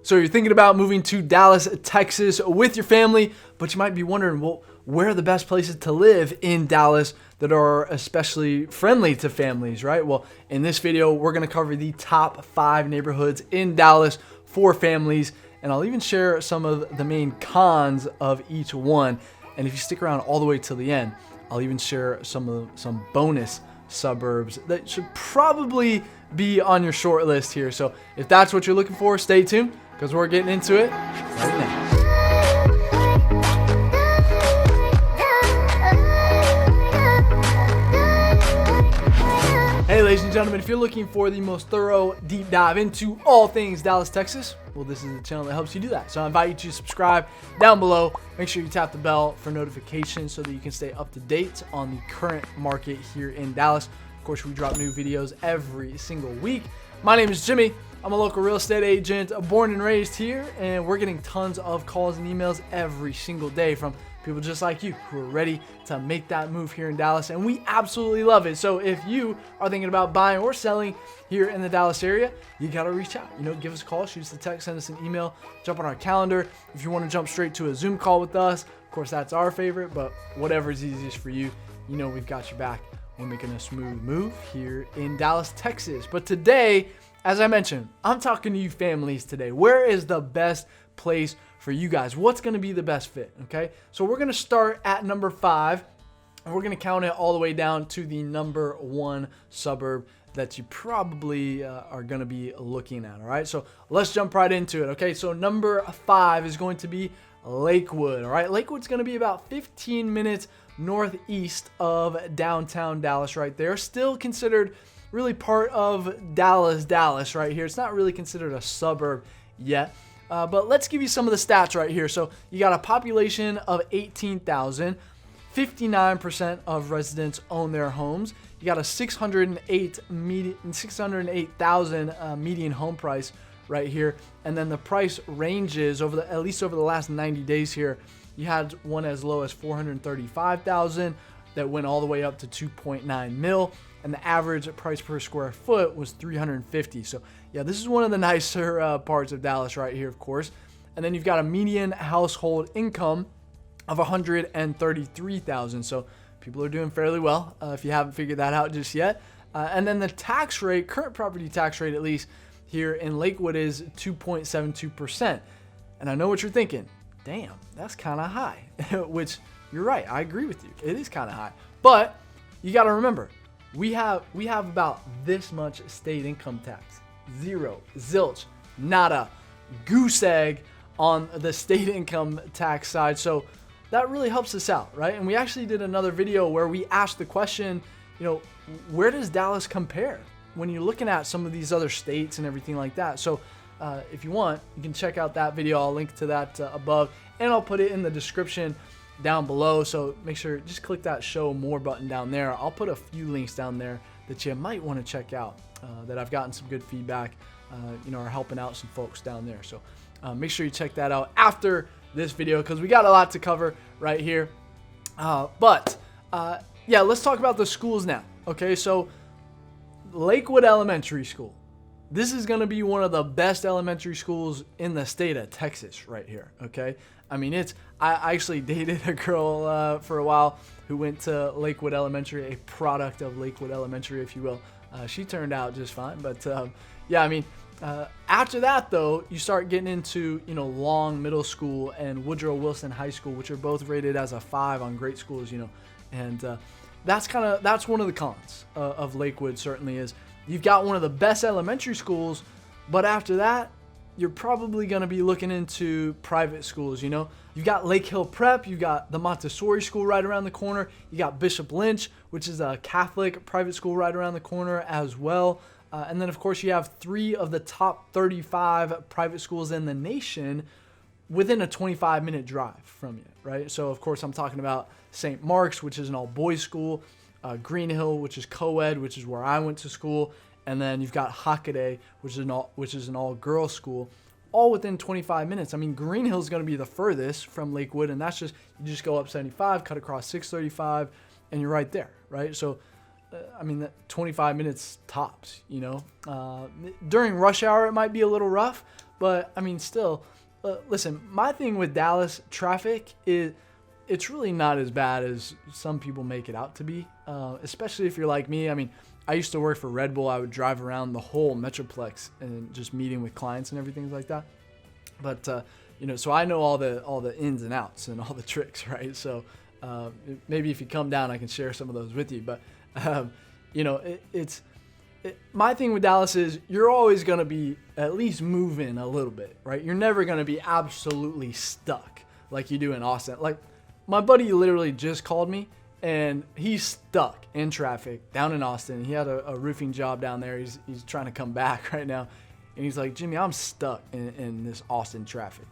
So you're thinking about moving to Dallas, Texas with your family, but you might be wondering, well, where are the best places to live in Dallas that are especially friendly to families, right? Well, in this video, we're going to cover the top 5 neighborhoods in Dallas for families, and I'll even share some of the main cons of each one. And if you stick around all the way till the end, I'll even share some bonus suburbs that should probably be on your short list here. So if that's what you're looking for, stay tuned, because we're getting into it right now. Hey ladies and gentlemen, if you're looking for the most thorough deep dive into all things Dallas, Texas, well, this is the channel that helps you do that. So I invite you to subscribe down below. Make sure you tap the bell for notifications so that you can stay up to date on the current market here in Dallas. Of course, we drop new videos every single week. My name is Jimmy. I'm a local real estate agent, born and raised here, and we're getting tons of calls and emails every single day from people just like you who are ready to make that move here in Dallas, and we absolutely love it. So if you are thinking about buying or selling here in the Dallas area, you got to reach out. Give us a call, shoot us a text, send us an email, jump on our calendar. If you want to jump straight to a Zoom call with us, of course, that's our favorite, but whatever is easiest for you, we've got your back. We're making a smooth move here in Dallas, Texas. But today, as I mentioned, I'm talking to you families today. Where is the best place for you guys? What's going to be the best fit? Okay, so we're going to start at number 5, and we're going to count it all the way down to the number 1 suburb that you probably are going to be looking at. All right, so let's jump right into it. Okay, so number 5 is going to be Lakewood. All right, Lakewood's going to be about 15 minutes northeast of downtown Dallas right there. Still considered really part of Dallas right here. It's not really considered a suburb yet. But let's give you some of the stats right here. So you got a population of 18,000. 59% of residents own their homes. You got a 608,000 median home price right here. And then the price ranges at least over the last 90 days here. You had one as low as 435,000 that went all the way up to 2.9 mil. And the average price per square foot was 350. So yeah, this is one of the nicer parts of Dallas right here, of course. And then you've got a median household income of 133,000. So people are doing fairly well if you haven't figured that out just yet. And then the tax rate, current property tax rate at least here in Lakewood, is 2.72%. And I know what you're thinking. Damn, that's kind of high. Which you're right. I agree with you. It is kind of high. But you got to remember, we have about this much state income tax. Zero, zilch, nada, goose egg on the state income tax side. So that really helps us out, right? And we actually did another video where we asked the question, where does Dallas compare when you're looking at some of these other states and everything like that? So if you want, you can check out that video. I'll link to that above, and I'll put it in the description down below. So make sure, just click that show more button down there. I'll put a few links down there that you might want to check out that I've gotten some good feedback, are helping out some folks down there. So make sure you check that out after this video, because we got a lot to cover right here. Yeah, let's talk about the schools now. Okay, so Lakewood Elementary School. This is going to be one of the best elementary schools in the state of Texas right here, okay? I mean, I actually dated a girl for a while who went to Lakewood Elementary, a product of Lakewood Elementary, if you will. She turned out just fine, but yeah, I mean, after that, though, you start getting into, Long Middle School and Woodrow Wilson High School, which are both rated as a 5 on great schools, and that's one of the cons of Lakewood, certainly is. You've got one of the best elementary schools, but after that, you're probably going to be looking into private schools. You've got Lake Hill Prep, you've got the Montessori school right around the corner, you got Bishop Lynch, which is a Catholic private school right around the corner as well. And then, of course, you have 3 of the top 35 private schools in the nation within a 25-minute drive from you, right? So, of course, I'm talking about St. Mark's, which is an all-boys school, Green Hill, which is co-ed, which is where I went to school, and then you've got Hockaday, which is an all-girls school, all within 25 minutes. I mean, Green Hill is going to be the furthest from Lakewood, and you just go up 75, cut across 635, and you're right there, right? So, I mean, 25 minutes tops, During rush hour, it might be a little rough, But I mean, still, listen, my thing with Dallas traffic is it's really not as bad as some people make it out to be, especially if you're like me. I mean, I used to work for Red Bull. I would drive around the whole metroplex and just meeting with clients and everything like that. But so I know all the ins and outs and all the tricks, right? So maybe if you come down, I can share some of those with you. But my thing with Dallas is you're always going to be at least moving a little bit, right? You're never going to be absolutely stuck like you do in Austin. Like my buddy literally just called me and he's stuck in traffic down in Austin. He had a roofing job down there. He's trying to come back right now. And he's like, Jimmy, I'm stuck in this Austin traffic.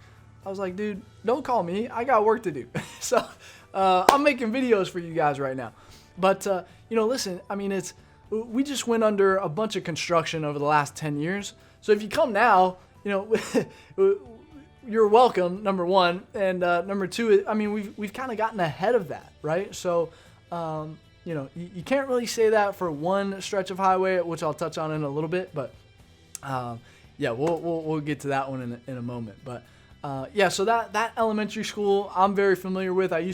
I was like, dude, don't call me. I got work to do. So I'm making videos for you guys right now. But, listen, I mean, we just went under a bunch of construction over the last 10 years. So if you come now, you're welcome, number one. And number two, I mean, we've kind of gotten ahead of that, right? So, you can't really say that for one stretch of highway, which I'll touch on in a little bit. But, we'll get to that one in a moment. But, so that elementary school I'm very familiar with. I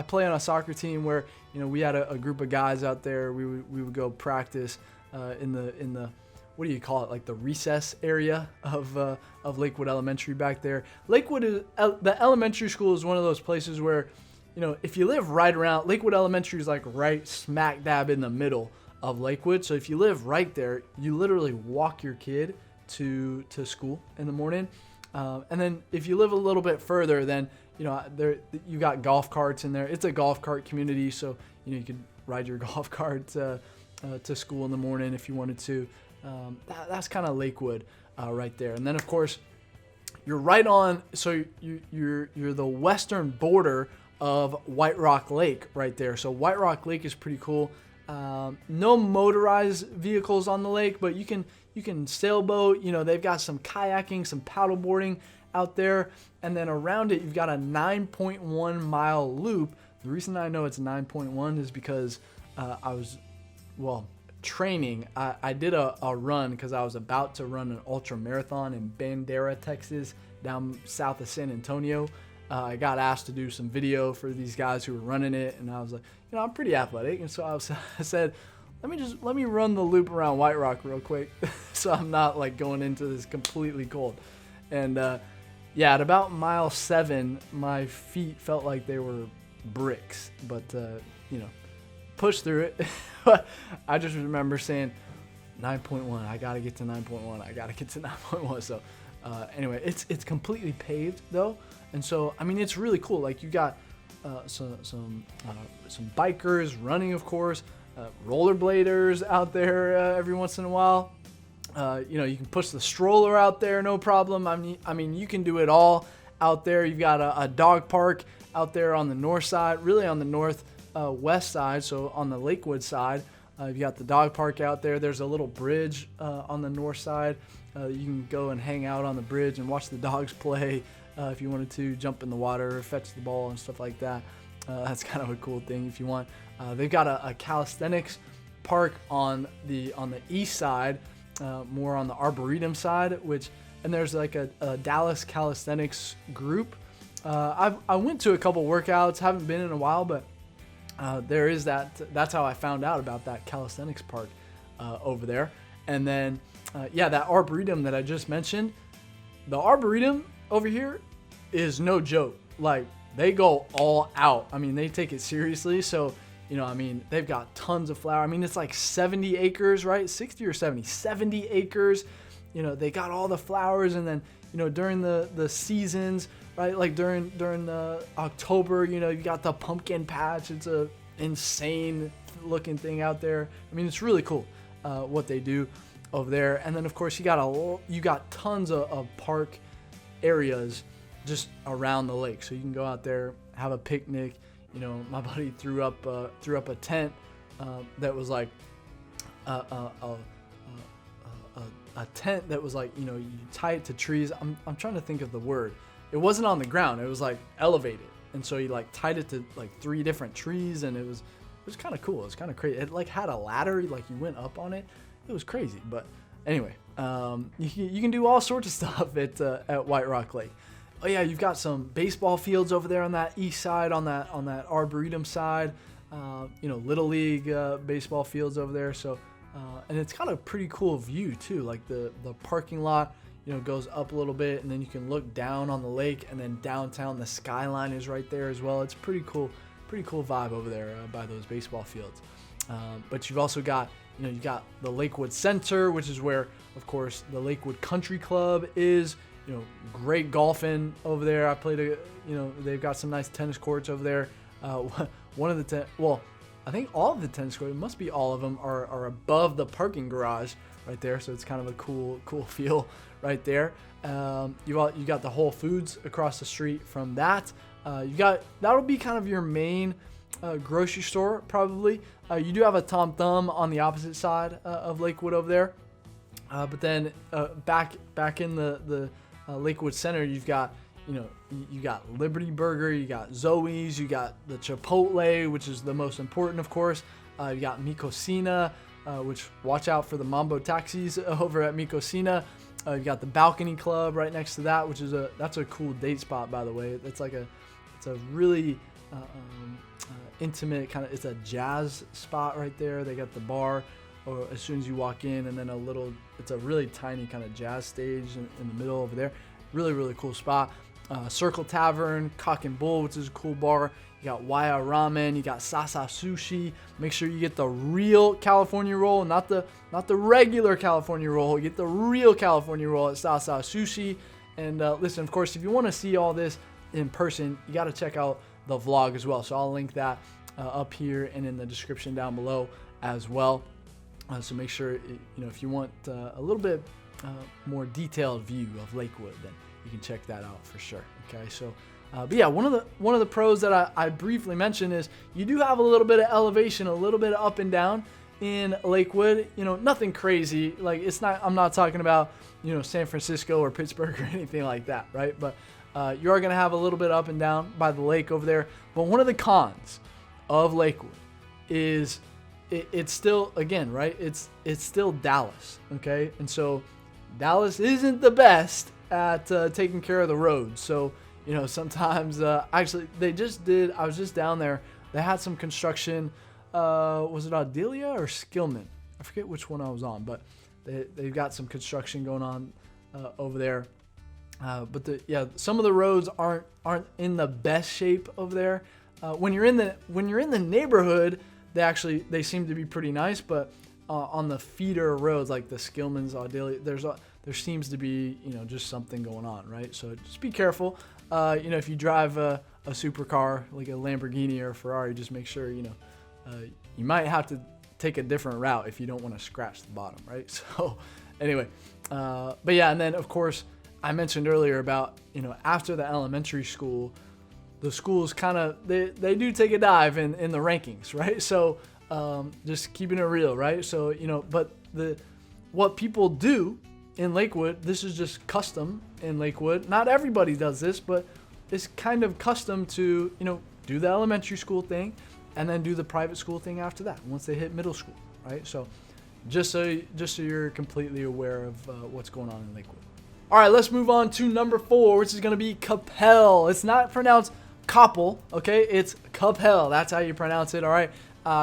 play on a soccer team where, we had a group of guys out there. We would go practice in the what do you call it, like the recess area of Lakewood Elementary back there. The elementary school is one of those places where, if you live right around Lakewood Elementary is like right smack dab in the middle of Lakewood. So if you live right there, you literally walk your kid to school in the morning. And then if you live a little bit further, then you got golf carts in there. It's a golf cart community, so you could ride your golf cart to school in the morning if you wanted to. That's kind of Lakewood right there. And then of course you're right on. So you're the western border of White Rock Lake right there. So White Rock Lake is pretty cool. No motorized vehicles on the lake, but you can sailboat. They've got some kayaking, some paddleboarding out there, and then around it you've got a 9.1 mile loop. The reason I know it's 9.1 is because I was training. I did a run because I was about to run an ultra marathon in Bandera, Texas, down south of San Antonio. I got asked to do some video for these guys who were running it, and I was like, I'm pretty athletic, and so I said, let me run the loop around White Rock real quick, so I'm not like going into this completely cold. And at about mile 7, my feet felt like they were bricks, but pushed through it. I just remember saying 9.1. I gotta get to 9.1. I gotta get to 9.1. So anyway, it's completely paved though, and so I mean it's really cool. Like you got some bikers running, of course, rollerbladers out there every once in a while. You can push the stroller out there, no problem. I mean, you can do it all out there. You've got a dog park out there on the north side, really on the north west side. So on the Lakewood side, you've got the dog park out there. There's a little bridge on the north side. You can go and hang out on the bridge and watch the dogs play if you wanted to, jump in the water, fetch the ball and stuff like that. That's kind of a cool thing if you want. They've got a calisthenics park on the east side, more on the Arboretum side, and there's like a Dallas calisthenics group. I went to a couple workouts, haven't been in a while, but there is that. That's how I found out about that calisthenics park over there. And then, that Arboretum that I just mentioned, the Arboretum over here is no joke. Like, they go all out. I mean, they take it seriously. So, they've got tons of flower. I mean, it's like 70 acres, right? 60 or 70 acres. They got all the flowers. And then, during the seasons, right? Like during the October, you got the pumpkin patch. It's a insane looking thing out there. I mean, it's really cool what they do over there. And then of course you got tons of park areas just around the lake, so you can go out there, have a picnic. My buddy threw up a tent that was like a tent that was like, you tie it to trees. I'm trying to think of the word. It wasn't on the ground. It was like elevated. And so you like tied it to like 3 different trees, and it was kind of cool. It was kind of crazy. It like had a ladder, like you went up on it. It was crazy. But anyway, You can do all sorts of stuff at White Rock Lake. Oh yeah, you've got some baseball fields over there on that east side, on that Arboretum side. Little league baseball fields over there. So, and it's got a pretty cool view too. Like the parking lot, goes up a little bit, and then you can look down on the lake, and then downtown the skyline is right there as well. It's pretty cool vibe over there by those baseball fields. But you've also got, you got the Lakewood Center, which is where, of course, the Lakewood Country Club is. Great golfing over there. I played they've got some nice tennis courts over there. One of the I think all of the tennis courts, it must be all of them, are above the parking garage right there. So it's kind of a cool feel right there. You got the Whole Foods across the street from that. That'll be kind of your main grocery store probably. You do have a Tom Thumb on the opposite side of Lakewood over there. But then back in the Lakewood Center, you've got you got Liberty Burger, you got Zoe's, you got the Chipotle, which is the most important, of course. You got Mi Cocina, which watch out for the Mambo taxis over at Mi Cocina. You got the Balcony Club right next to that, which is that's a cool date spot, by the way. It's a really intimate it's a jazz spot right there. They got the bar as soon as you walk in, and then it's a really tiny kind of jazz stage in the middle over there. Really, really cool spot. Circle Tavern, Cock and Bull, which is a cool bar. You got Waya Ramen, you got Sasa Sushi. Make sure you get the real California roll, not the regular California roll. You get the real California roll at Sasa Sushi. And listen, of course, if you want to see all this in person, you got to check out the vlog as well. So I'll link that up here and in the description down below as well. So make sure, if you want a little bit more detailed view of Lakewood, then you can check that out for sure. Okay, so but yeah, one of the pros that I briefly mentioned is you do have a little bit of elevation, a little bit of up and down in Lakewood. Nothing crazy. Like I'm not talking about San Francisco or Pittsburgh or anything like that, right? But you are gonna have a little bit up and down by the lake over there. But one of the cons of Lakewood is it's still, again, right? It's still Dallas, okay? And so Dallas isn't the best at taking care of the roads. So, sometimes, actually, I was just down there. They had some construction. Was it Ardelia or Skillman? I forget which one I was on, but they've got some construction going on over there. But some of the roads aren't in the best shape over there. When you're in the neighborhood, they seem to be pretty nice, but on the feeder roads like the Skillman's, Ardelia, there seems to be just something going on, right? So just be careful. If you drive a supercar like a Lamborghini or a Ferrari, just make sure you might have to take a different route if you don't want to scratch the bottom, right? So anyway, but yeah, and then of course I mentioned earlier about after the elementary school, the schools kind of they do take a dive in the rankings, right? So just keeping it real, right? So but what people do in Lakewood, this is just custom in Lakewood. Not everybody does this, but it's kind of custom to do the elementary school thing and then do the private school thing after that once they hit middle school, right? So just so you're completely aware of what's going on in Lakewood. All right, let's move on to number 4, which is going to be Coppell. It's not pronounced Coppell, okay? It's Coppell. That's how you pronounce it, all right?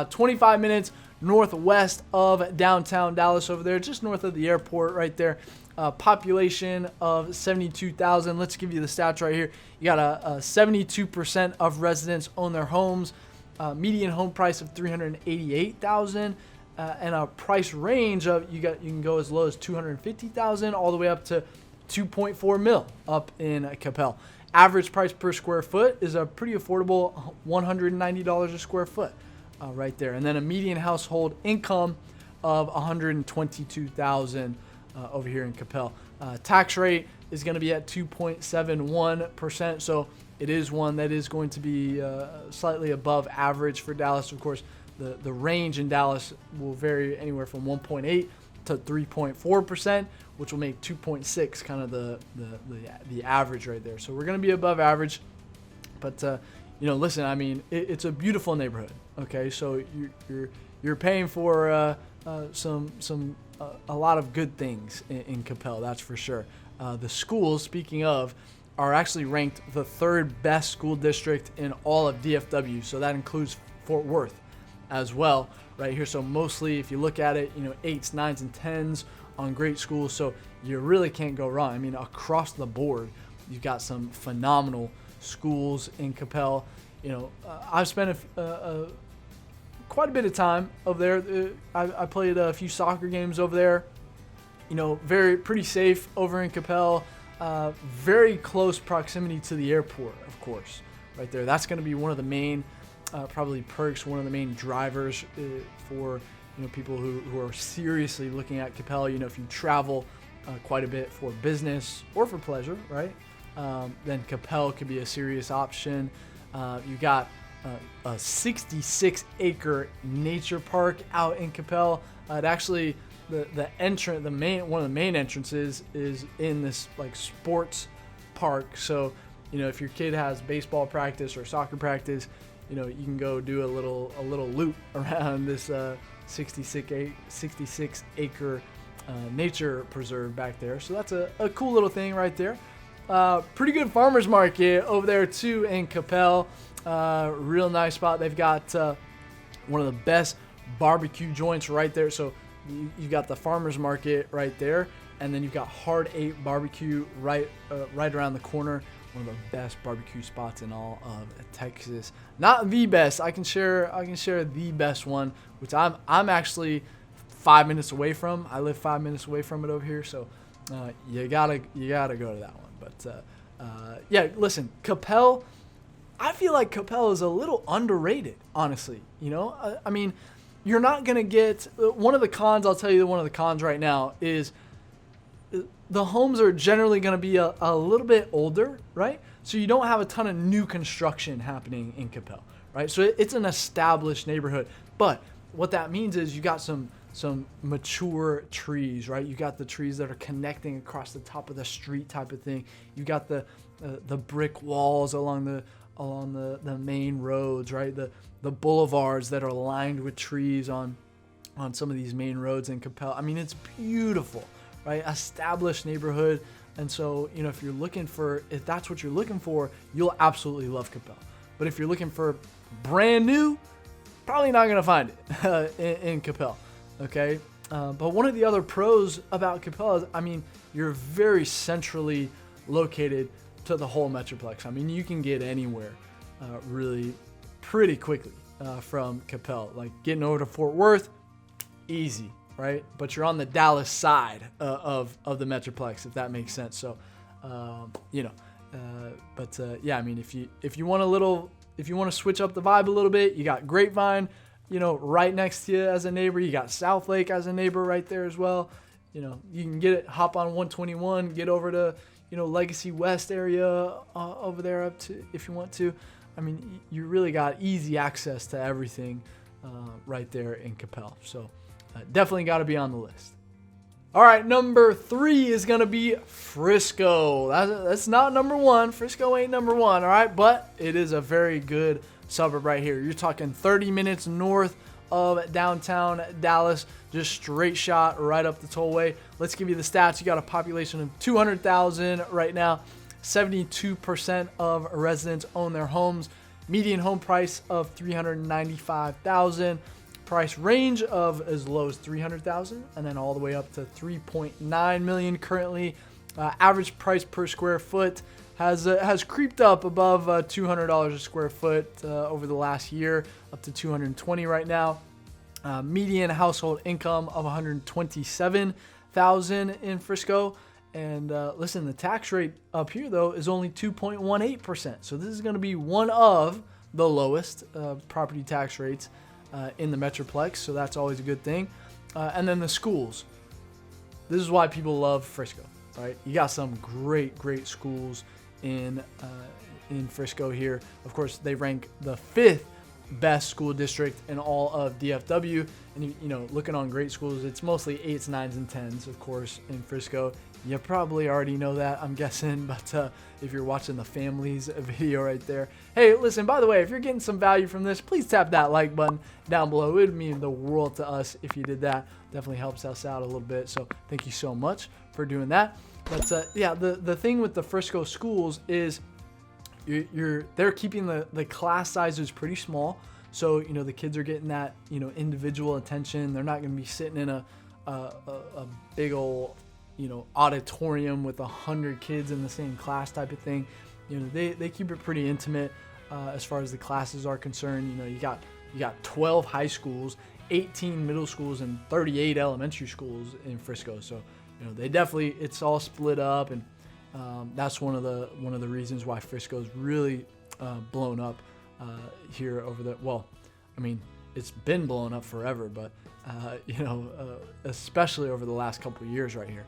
25 minutes northwest of downtown Dallas over there, just north of the airport right there. Population of 72,000. Let's give you the stats right here. You got a 72% of residents own their homes. Median home price of $388,000. And a price range of you can go as low as $250,000 all the way up to $2.4 million up in Coppell. Average price per square foot is a pretty affordable $190 a square foot right there. And then a median household income of $122,000 over here in Coppell. Tax rate is going to be at 2.71%. So it is one that is going to be slightly above average for Dallas. Of course, the range in Dallas will vary anywhere from 1.8 to 3.4%, which will make 2.6 kind of the average right there. So we're going to be above average. But listen, I mean, it's a beautiful neighborhood. Okay, so you're paying for a lot of good things in Coppell, that's for sure. The schools, speaking of, are actually ranked the 3rd best school district in all of DFW. So that includes Fort Worth as well, right here. So mostly, if you look at it, 8s, 9s, and 10s on great schools. So you really can't go wrong. I mean, across the board, you've got some phenomenal schools in Coppell. I've spent quite a bit of time over there. I played a few soccer games over there. Pretty safe over in Coppell. Very close proximity to the airport, of course, right there. That's going to be one of the main, probably perks, one of the main drivers for people who are seriously looking at Coppell. If you travel quite a bit for business or for pleasure, right? Then Coppell could be a serious option. You got a 66-acre nature park out in Coppell. It actually, one of the main entrances is in this like sports park. So, if your kid has baseball practice or soccer practice, you can go do a little loop around this 66-acre nature preserve back there. So that's a cool little thing right there. Pretty good farmers market over there too in Coppell. Real nice spot. They've got one of the best barbecue joints right there. So you got the farmers market right there, and then you've got Hard 8 barbecue right around the corner. One of the best barbecue spots in all of Texas. Not the best. I can share the best one, which I'm actually 5 minutes away from. I live 5 minutes away from it over here, so you gotta go to that one. But yeah, listen, Coppell. I feel like Coppell is a little underrated, honestly. I mean, you're not gonna get one of the cons. I'll tell you one of the cons right now is the homes are generally going to be a little bit older, right? So you don't have a ton of new construction happening in Coppell, right? So it's an established neighborhood. But what that means is you got some mature trees, right? You got the trees that are connecting across the top of the street type of thing. You got the brick walls along the main roads, right? The boulevards that are lined with trees on some of these main roads in Coppell. I mean, it's beautiful. Right, established neighborhood, and so if that's what you're looking for, you'll absolutely love Coppell. But if you're looking for brand new, probably not gonna find it in Coppell. Okay, but one of the other pros about Coppell is, I mean, you're very centrally located to the whole metroplex. I mean, you can get anywhere really pretty quickly from Coppell. Like getting over to Fort Worth, easy. Right, but you're on the Dallas side of the metroplex, if that makes sense. So, yeah. I mean, if you want to switch up the vibe a little bit, you got Grapevine, right next to you as a neighbor. You got Southlake as a neighbor right there as well. You can hop on 121, get over to Legacy West area over there up to if you want to. I mean, you really got easy access to everything right there in Coppell. So. Definitely got to be on the list. All right, number 3 is going to be Frisco. That's not number 1. Frisco ain't number 1, all right? But it is a very good suburb right here. You're talking 30 minutes north of downtown Dallas, just straight shot right up the tollway. Let's give you the stats. You got a population of 200,000 right now. 72% of residents own their homes. Median home price of $395,000. Price range of as low as $300,000 and then all the way up to $3.9 million currently. Average price per square foot has creeped up above $200 a square foot over the last year, up to $220 right now. Median household income of $127,000 in Frisco. And listen, the tax rate up here though is only 2.18%. So this is going to be one of the lowest property tax rates in the metroplex, so that's always a good thing. And then the schools. This is why people love Frisco, right? You got some great schools in Frisco here. Of course, they rank the 5th best school district in all of DFW. And you know, looking on great schools, it's mostly 8s, 9s, and 10s, of course, in Frisco. You probably already know that, I'm guessing, but if you're watching the families video right there. Hey, listen, by the way, if you're getting some value from this, please tap that like button down below. It would mean the world to us if you did that. Definitely helps us out a little bit, so thank you so much for doing that. But yeah, the thing with the Frisco schools is they're keeping the class sizes pretty small. So, you know, the kids are getting that, you know, individual attention. They're not going to be sitting in a big old, you know, auditorium with 100 kids in the same class type of thing. You know, they keep it pretty intimate as far as the classes are concerned. You know, you got 12 high schools, 18 middle schools, and 38 elementary schools in Frisco. So, you know, it's all split up, and that's one of the reasons why Frisco's really blown up here I mean, it's been blown up forever, but you know, especially over the last couple of years right here.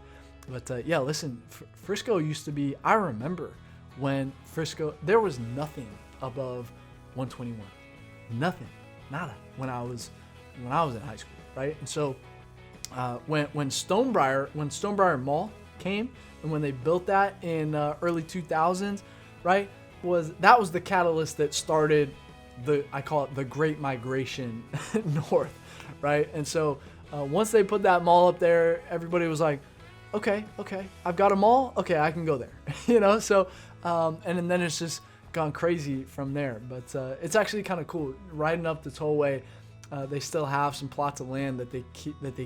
But yeah, listen, Frisco used to be, I remember when Frisco, there was nothing above 121, nothing, nada, when I was in high school, right? And so when Stonebriar Mall came, and when they built that in early 2000s, right, that was the catalyst that started I call it the Great Migration north, right? And so once they put that mall up there, everybody was like, okay, I've got a mall, okay, I can go there, you know. So and then it's just gone crazy from there. But it's actually kind of cool riding up the tollway. They still have some plots of land that they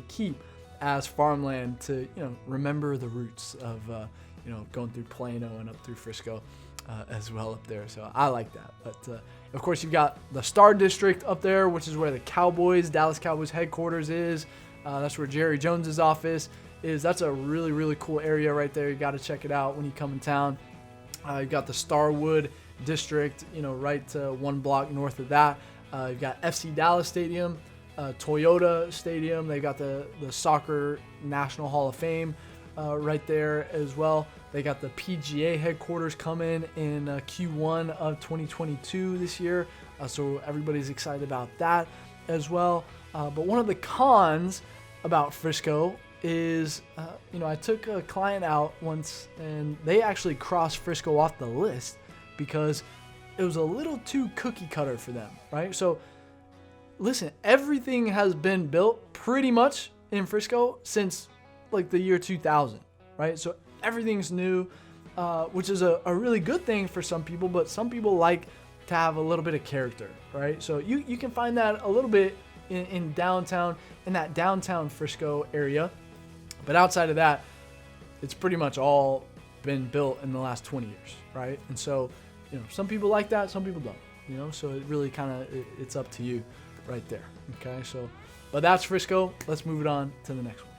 keep as farmland to, you know, remember the roots of you know, going through Plano and up through Frisco as well up there. So I like that. But of course, you've got the Star District up there, which is where the Dallas Cowboys headquarters is. That's where Jerry Jones's office is. That's a really, really cool area right there. You got to check it out when you come in town. You've got the Starwood District, you know, right one block north of that. You've got FC Dallas Stadium, Toyota Stadium. They got the Soccer National Hall of Fame right there as well. They got the PGA headquarters coming in Q1 of 2022 this year. So everybody's excited about that as well. But one of the cons about Frisco is, you know, I took a client out once and they actually crossed Frisco off the list because it was a little too cookie cutter for them, right? So listen, everything has been built pretty much in Frisco since like the year 2000, right? So everything's new, which is a really good thing for some people, but some people like to have a little bit of character, right? So you can find that a little bit in downtown, in that downtown Frisco area. But outside of that, it's pretty much all been built in the last 20 years, right? And so, you know, some people like that, some people don't, you know, so it really kind of, it's up to you right there, okay? So, but that's Frisco. Let's move it on to the next one.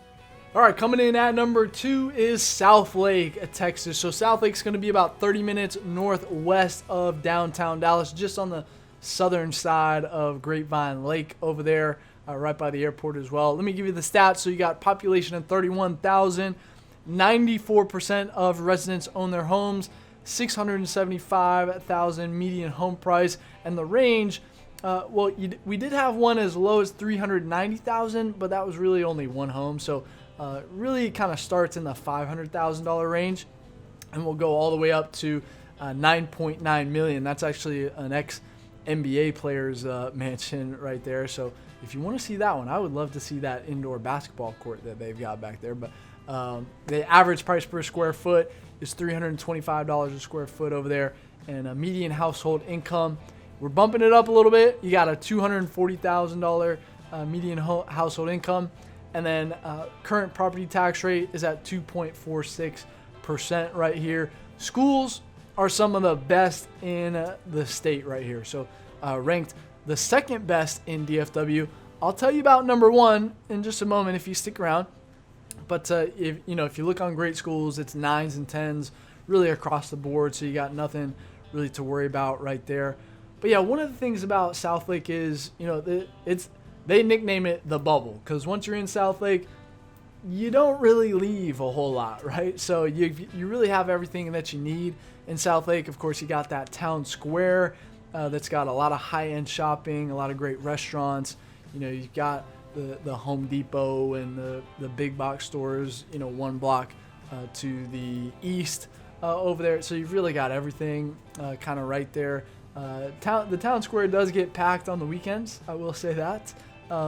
All right, coming in at number 2 is Southlake, Texas. So Southlake's going to be about 30 minutes northwest of downtown Dallas, just on the southern side of Grapevine Lake over there, right by the airport as well. Let me give you the stats. So you got population of 31,000, 94% of residents own their homes, 675,000 median home price, and the range. We did have one as low as 390,000, but that was really only one home. So really kind of starts in the $500,000 range, and we'll go all the way up to 9.9 million. That's actually an ex-NBA player's mansion right there. So if you want to see that one, I would love to see that indoor basketball court that they've got back there. But the average price per square foot is $325 a square foot over there, and a median household income, we're bumping it up a little bit. You got a $240,000 median household income. And then current property tax rate is at 2.46% right here. Schools are some of the best in the state right here. So ranked the second best in DFW. I'll tell you about number 1 in just a moment if you stick around. But if you look on great schools, it's 9s and 10s really across the board. So you got nothing really to worry about right there. But yeah, one of the things about Southlake is, you know, they nickname it the bubble, because once you're in Southlake, you don't really leave a whole lot, right? So you really have everything that you need in Southlake. Of course, you got that town square that's got a lot of high-end shopping, a lot of great restaurants. You've got the Home Depot and the big box stores, one block to the east over there. So you've really got everything kind of right there. The town square does get packed on the weekends, I will say that.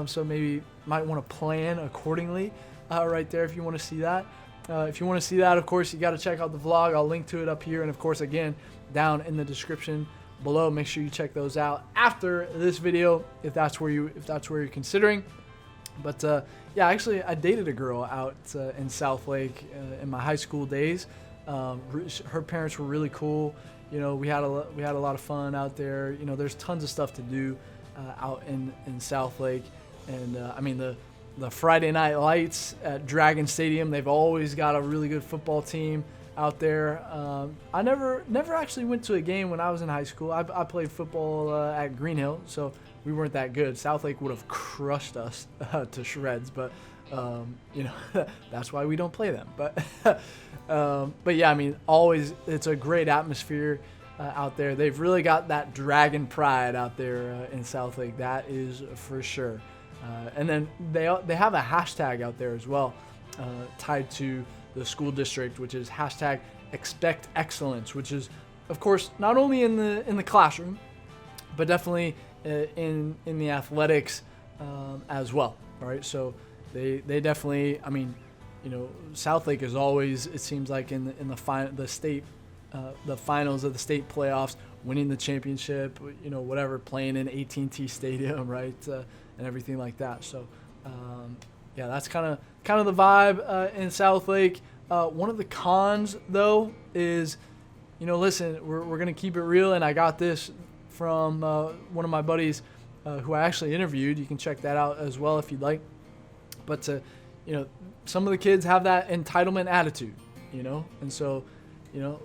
So maybe might want to plan accordingly right there if you want to see that. If you want to see that, of course, you got to check out the vlog. I'll link to it up here. And of course, again, down in the description below, make sure you check those out after this video if that's where you're considering. But yeah, actually, I dated a girl out in Southlake in my high school days. Her parents were really cool. We had a lot of fun out there. There's tons of stuff to do out in Southlake, and I mean the Friday night lights at Dragon Stadium. They've always got a really good football team out there. I never actually went to a game when I was in high school. I played football at Green Hill, so we weren't that good. Southlake would have crushed us to shreds, but that's why we don't play them. But yeah, I mean, always it's a great atmosphere out there. They've really got that Dragon pride out there in Southlake. That is for sure. And then they have a hashtag out there as well, tied to the school district, which is hashtag expect excellence, which is, of course, not only in the classroom, but definitely in the athletics as well. All right, so they definitely, I mean, Southlake is always, it seems like in the finals of the state playoffs, winning the championship, whatever, playing in AT&T Stadium, right, and everything like that. So yeah, that's kind of the vibe in Southlake. One of the cons though is, listen, we're gonna keep it real, and I got this from one of my buddies who I actually interviewed. You can check that out as well if you'd like. But some of the kids have that entitlement attitude, and so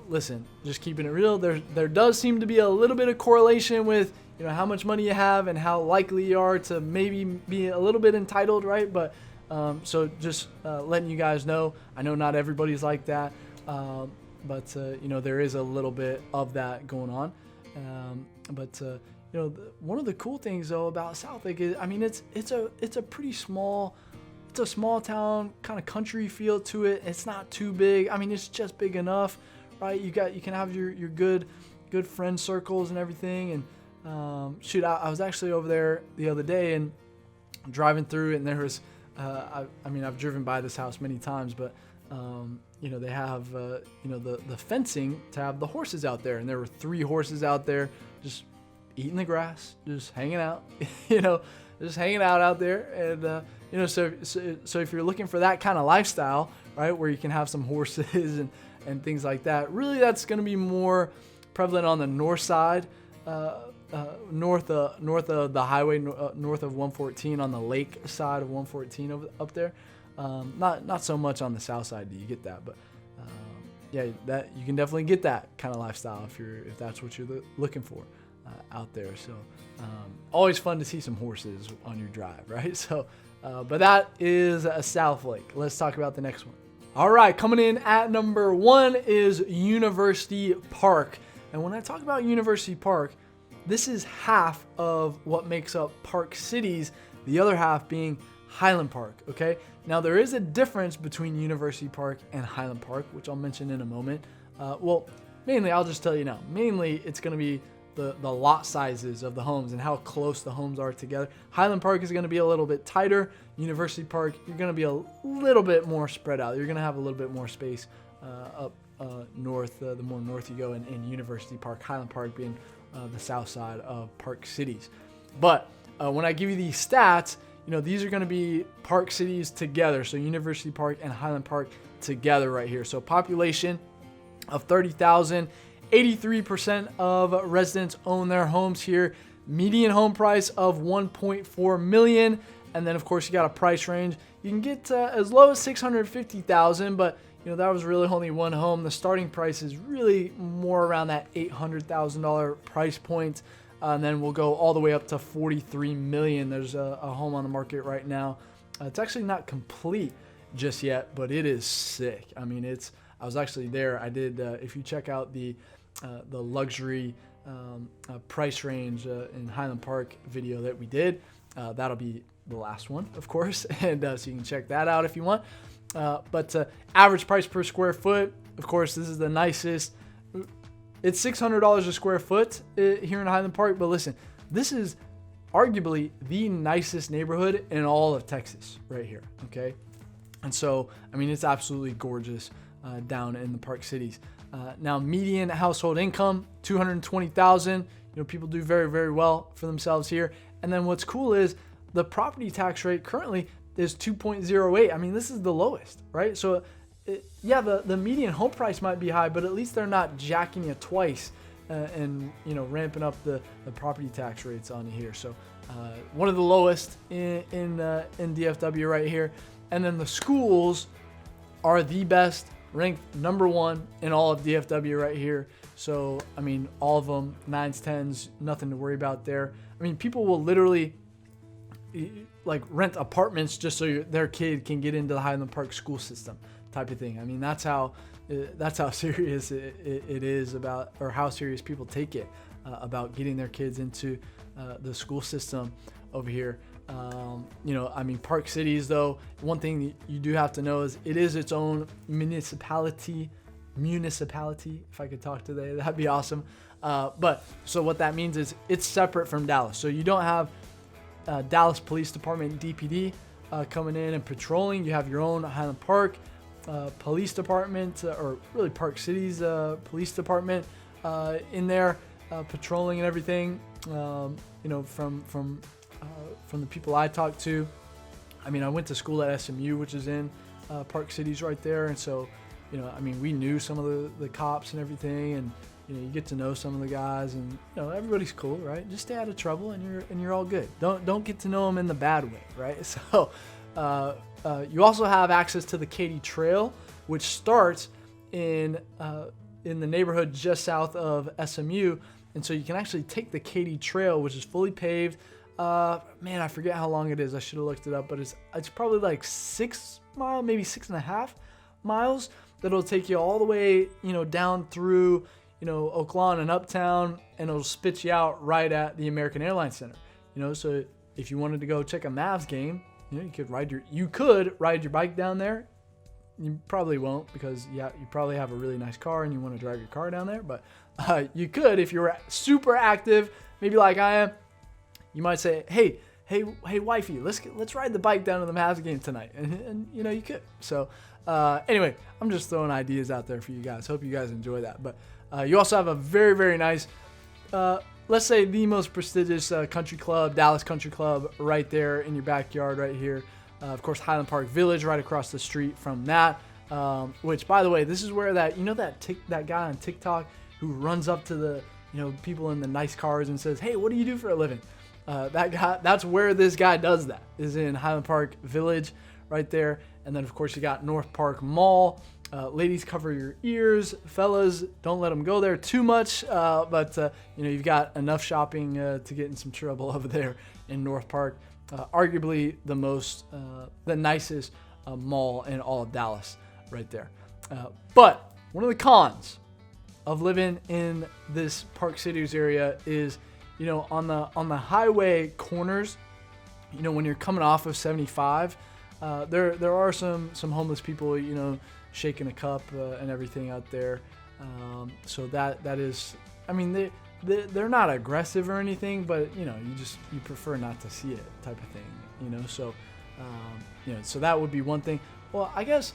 listen, just keeping it real. There does seem to be a little bit of correlation with how much money you have and how likely you are to maybe be a little bit entitled, right? But so just letting you guys know, I know not everybody's like that, but there is a little bit of that going on. But one of the cool things though about Southlake is, I mean, it's a pretty small. It's a small town, kind of country feel to it. It's not too big. I mean, it's just big enough, right? You can have your good friend circles and everything. And shoot, I was actually over there the other day and driving through, and there was, I mean, I've driven by this house many times, but they have the fencing to have the horses out there, and there were 3 horses out there just eating the grass, just hanging out, just hanging out there. And so if you're looking for that kind of lifestyle, right, where you can have some horses and things like that, really that's going to be more prevalent on the north side, north of the highway, north of 114, on the lake side of 114 up there. Not so much on the south side do you get that, but yeah, that you can definitely get that kind of lifestyle if that's what you're looking for out there. So always fun to see some horses on your drive, right? So but that is a Southlake. Let's talk about the next one. All right, coming in at number 1 is University Park. And when I talk about University Park, this is half of what makes up Park Cities, the other half being Highland Park, okay? Now, there is a difference between University Park and Highland Park, which I'll mention in a moment. Well, mainly, I'll just tell you now. Mainly, it's going to be the lot sizes of the homes and how close the homes are together. Highland Park is going to be a little bit tighter. University Park, you're going to be a little bit more spread out. You're going to have a little bit more space up north, the more north you go in University Park. Highland Park being the south side of Park Cities. But when I give you these stats, these are going to be Park Cities together. So University Park and Highland Park together right here. So population of 30,000. 83% of residents own their homes here. Median home price of $1.4 million. And then, of course, you got a price range. You can get as low as $650,000, but that was really only one home. The starting price is really more around that $800,000 price point. And then we'll go all the way up to $43 million. There's a home on the market right now. It's actually not complete just yet, but it is sick. I mean, I was actually there. I did, if you check out the luxury price range in Highland Park video that we did, that'll be the last one, of course, and so you can check that out if you want. But average price per square foot, of course, this is the nicest. It's $600 a square foot here in Highland Park, but listen, this is arguably the nicest neighborhood in all of Texas right here, okay? And so, I mean, it's absolutely gorgeous down in the Park Cities. Now, median household income, $220,000. People do very, very well for themselves here. And then what's cool is the property tax rate currently is 2.08. I mean, this is the lowest, right? So, the median home price might be high, but at least they're not jacking you twice and ramping up the property tax rates on you here. So, one of the lowest in DFW right here. And then the schools are the best, ranked number 1 in all of DFW right here. So, I mean, all of them, 9s, 10s, nothing to worry about there. I mean, people will literally like rent apartments just so their kid can get into the Highland Park school system type of thing. I mean, that's how serious it is about, or how serious people take it about getting their kids into the school system over here. I mean, Park Cities, though, one thing you do have to know is it is its own municipality, if I could talk today, that'd be awesome. But so what that means is it's separate from Dallas. So you don't have Dallas Police Department, DPD, coming in and patrolling. You have your own Highland Park Police Department, or really Park Cities Police Department in there patrolling and everything. From the people I talked to, I mean, I went to school at SMU, which is in Park Cities right there, and so, I mean, we knew some of the cops and everything, and you get to know some of the guys, and everybody's cool, right? Just stay out of trouble, and you're all good. Don't get to know them in the bad way, right? So, you also have access to the Katy Trail, which starts in the neighborhood just south of SMU, and so you can actually take the Katy Trail, which is fully paved. Man, I forget how long it is. I should have looked it up, but it's probably like 6 miles, maybe 6.5 miles. That'll take you all the way, down through, Oak Lawn and Uptown, and it'll spit you out right at the American Airlines Center. So if you wanted to go check a Mavs game, you could ride your bike down there. You probably won't, because you probably have a really nice car and you want to drive your car down there. But you could, if you're super active, maybe like I am. You might say, hey, wifey, let's ride the bike down to the Mavs game tonight, and you could. So anyway, I'm just throwing ideas out there for you guys. Hope you guys enjoy that. But you also have a very, very nice, let's say the most prestigious country club, Dallas Country Club, right there in your backyard, right here. Of course, Highland Park Village, right across the street from that. Which, by the way, this is where that guy on TikTok who runs up to the people in the nice cars and says, "Hey, what do you do for a living?" That guy, that's where this guy does that, is in Highland Park Village right there. And then, of course, you got North Park Mall. Ladies, cover your ears. Fellas, don't let them go there too much. But you've got enough shopping to get in some trouble over there in North Park. Arguably the nicest mall in all of Dallas right there. But one of the cons of living in this Park Cities area is, on the highway corners, when you're coming off of 75, there are some homeless people, shaking a cup and everything out there. So that is, I mean, they're not aggressive or anything, but you prefer not to see it type of thing, So so that would be one thing. Well, I guess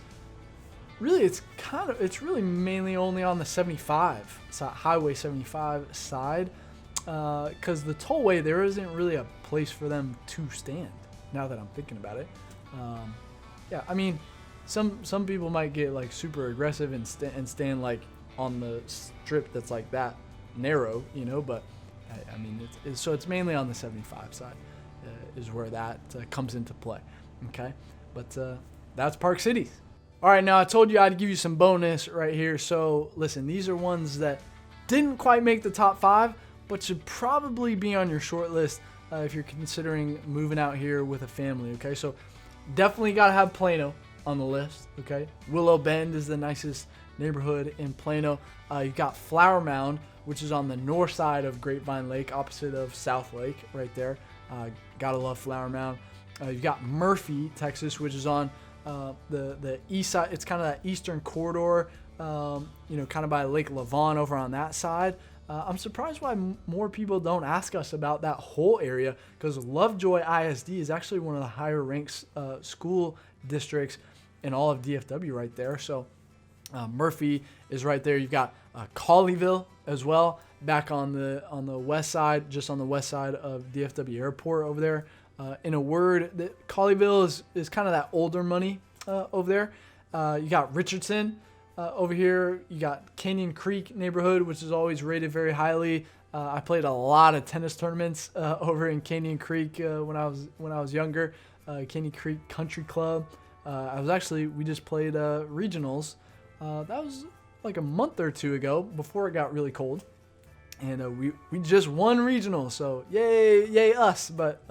really it's really mainly only on the 75 side, Highway 75 side. Because the tollway, there isn't really a place for them to stand, now that I'm thinking about it. I mean, some people might get like super aggressive and stand like on the strip that's like that narrow, but I mean, it's mainly on the 75 side is where that comes into play. Okay, but that's Park Cities. All right, now I told you I'd give you some bonus right here. So listen, these are ones that didn't quite make the top 5, but should probably be on your short list if you're considering moving out here with a family, okay? So definitely got to have Plano on the list, okay? Willow Bend is the nicest neighborhood in Plano. You've got Flower Mound, which is on the north side of Grapevine Lake, opposite of Southlake right there. Gotta love Flower Mound. You've got Murphy, Texas, which is on the east side. It's kind of that eastern corridor, kind of by Lake Lavon over on that side. I'm surprised why more people don't ask us about that whole area, because Lovejoy ISD is actually one of the higher ranked school districts in all of DFW right there. So Murphy is right there. You've got Colleyville as well, back on the west side, just on the west side of DFW Airport over there. In a word, Colleyville is kind of that older money over there. You got Richardson over here. You got Canyon Creek neighborhood, which is always rated very highly. I played a lot of tennis tournaments over in Canyon Creek when I was younger. Canyon Creek Country Club. We just played regionals. That was like a month or two ago before it got really cold, and we just won regionals. So yay us! But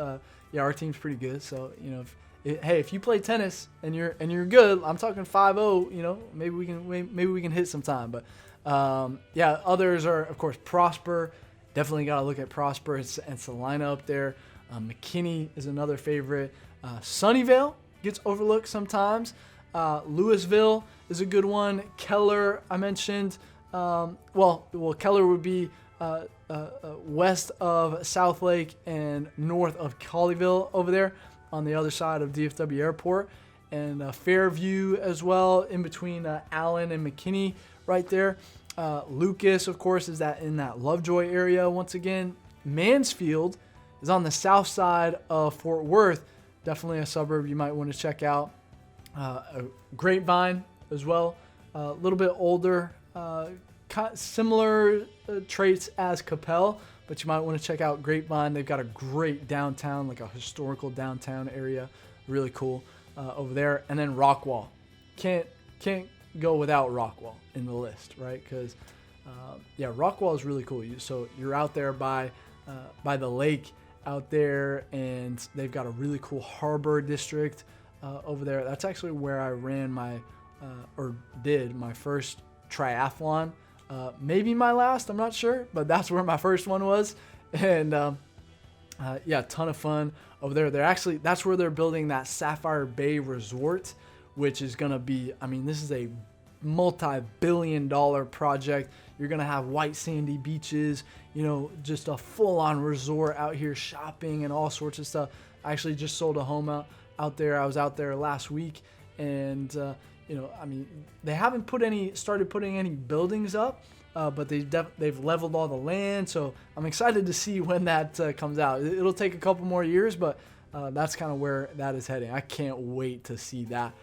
yeah, our team's pretty good. So if you play tennis and you're good, I'm talking 5-0. Maybe we can hit some time. But yeah, others are of course Prosper. Definitely got to look at Prosper and Salina up there. McKinney is another favorite. Sunnyvale gets overlooked sometimes. Louisville is a good one. Keller, I mentioned. Keller would be west of Southlake and north of Colleyville over there on the other side of DFW Airport. And Fairview as well, in between Allen and McKinney right there. Lucas, of course, is in that Lovejoy area once again. Mansfield is on the south side of Fort Worth. Definitely a suburb you might want to check out. Grapevine as well, a little bit older, similar traits as Coppell, but you might want to check out Grapevine. They've got a great downtown, like a historical downtown area, really cool over there. And then Rockwall, can't go without Rockwall in the list, right? Because Rockwall is really cool. So you're out there by the lake out there, and they've got a really cool harbor district over there. That's actually where I ran did my first triathlon. Maybe my last, I'm not sure, but that's where my first one was. And ton of fun over there. That's where they're building that Sapphire Bay Resort, which is going to be, this is a multi-billion-dollar project. You're going to have white sandy beaches, just a full-on resort out here, shopping and all sorts of stuff. I actually just sold a home out there. I was out there last week, and they haven't started putting any buildings up, but they've leveled all the land. So I'm excited to see when that comes out. It'll take a couple more years, but that's kind of where that is heading. I can't wait to see that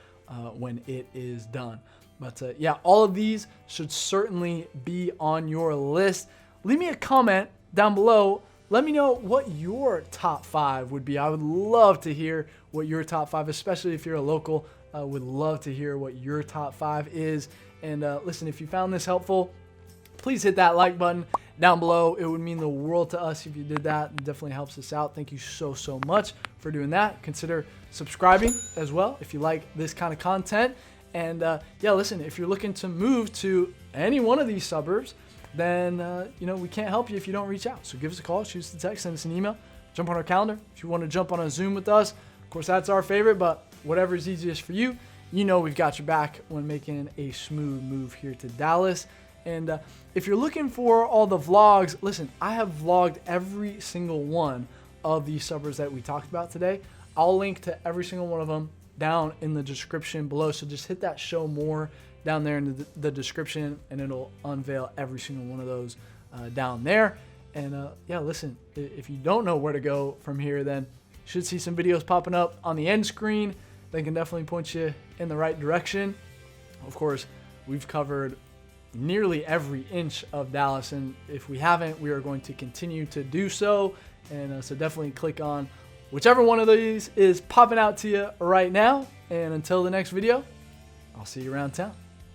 when it is done. But all of these should certainly be on your list. Leave me a comment down below. Let me know what your top 5 would be. I would love to hear what your top 5, especially if you're a local. Would love to hear what your top 5 is. And listen, if you found this helpful, please hit that like button down below. It would mean the world to us if you did that. It definitely helps us out. Thank you so much for doing that. Consider subscribing as well if you like this kind of content. And listen, if you're looking to move to any one of these suburbs, then we can't help you if you don't reach out. So give us a call, shoot us a text, send us an email, jump on our calendar. If you want to jump on a Zoom with us, of course, that's our favorite, but whatever is easiest for you, we've got your back when making a smooth move here to Dallas. And if you're looking for all the vlogs, listen, I have vlogged every single one of these suburbs that we talked about today. I'll link to every single one of them down in the description below. So just hit that show more down there in the description, and it'll unveil every single one of those down there. And listen, if you don't know where to go from here, then you should see some videos popping up on the end screen. They can definitely point you in the right direction. Of course, we've covered nearly every inch of Dallas, and if we haven't, we are going to continue to do so. And so definitely click on whichever one of these is popping out to you right now. And until the next video, I'll see you around town.